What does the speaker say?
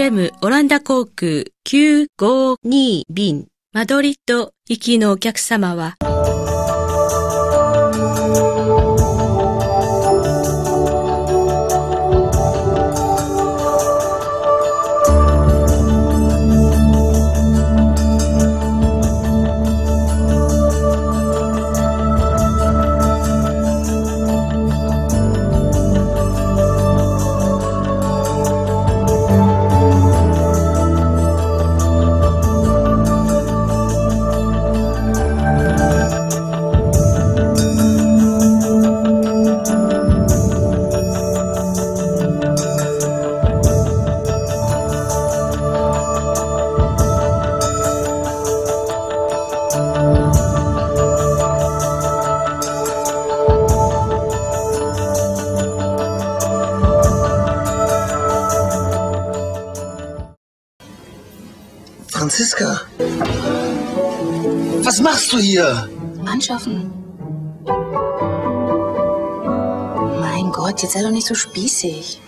KLM オランダ航空952便マドリッド行きのお客様はFranziska, was machst du hier? Anschaffen. Mein Gott, jetzt sei doch nicht so spießig.